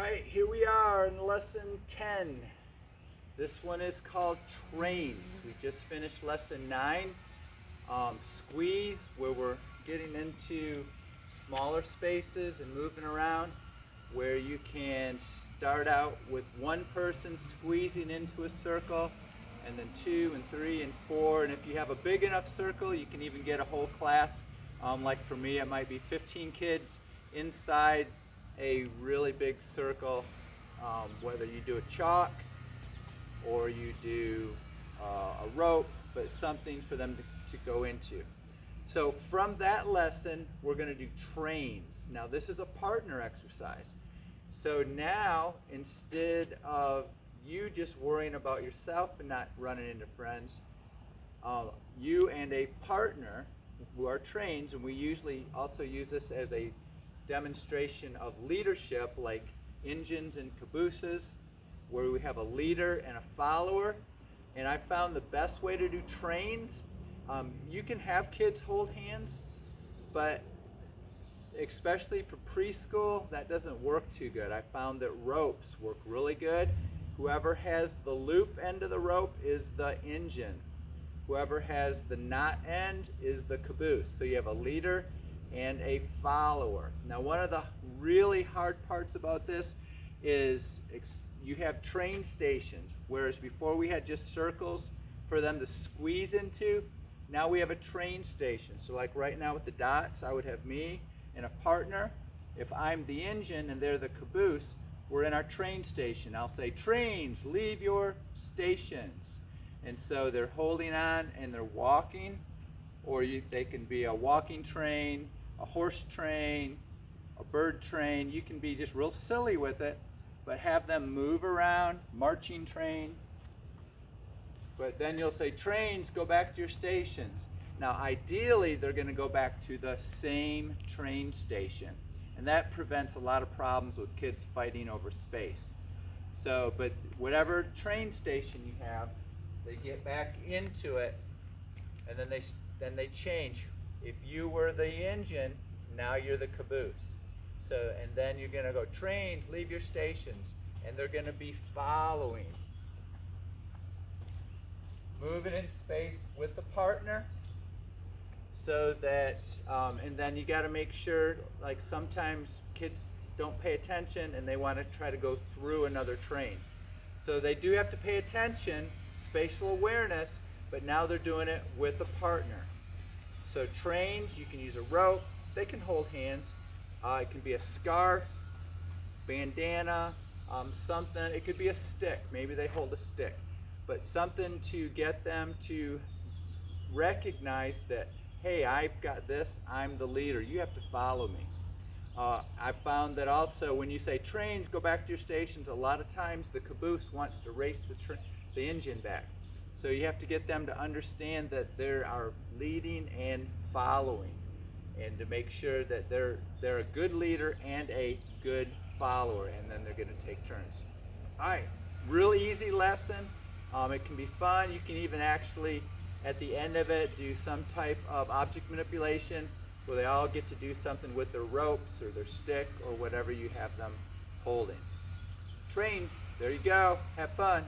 Alright, here we are in lesson 10. This one is called trains. We just finished lesson 9, squeeze, where we're getting into smaller spaces and moving around, where you can start out with one person squeezing into a circle, and then 2 and 3 and 4, and if you have a big enough circle you can even get a whole class. Like for me it might be 15 kids inside a really big circle, whether you do a chalk or you do a rope, but something for them to go into. So from that lesson we're going to do trains. Now this is a partner exercise. So now instead of you just worrying about yourself and not running into friends, you and a partner who are trains, and we usually also use this as a demonstration of leadership, like engines and cabooses, where we have a leader and a follower. And I found the best way to do trains, you can have kids hold hands, but especially for preschool, that doesn't work too good. I found that ropes work really good. Whoever has the loop end of the rope is the engine. Whoever has the knot end is the caboose. So you have a leader and a follower. Now one of the really hard parts about this is you have train stations, whereas before we had just circles for them to squeeze into. Now we have a train station. So like right now with the dots, I would have me and a partner. If I'm the engine and they're the caboose, we're in our train station. I'll say, trains, leave your stations. And so they're holding on and they're walking, or they can be a walking train, a horse train, a bird train. You can be just real silly with it, but have them move around, marching train. But then you'll say, trains, go back to your stations. Now ideally they're going to go back to the same train station, and that prevents a lot of problems with kids fighting over space. So, but whatever train station you have, they get back into it, and then they change. If you were the engine, now you're the caboose. So, and then you're going to go, trains, leave your stations, and they're going to be following, moving in space with the partner. So that, and then you got to make sure, like sometimes kids don't pay attention and they want to try to go through another train. So they do have to pay attention, spatial awareness, but now they're doing it with a partner. So trains, you can use a rope, they can hold hands. It can be a scarf, bandana, something. It could be a stick, maybe they hold a stick. But something to get them to recognize that, hey, I've got this, I'm the leader, you have to follow me. I found that also when you say trains, go back to your stations, a lot of times the caboose wants to race the engine back. So you have to get them to understand that they are leading and following, and to make sure that they're a good leader and a good follower, and then they're going to take turns. All right, really easy lesson. It can be fun. You can even actually, at the end of it, do some type of object manipulation where they all get to do something with their ropes or their stick or whatever you have them holding. Trains, there you go. Have fun.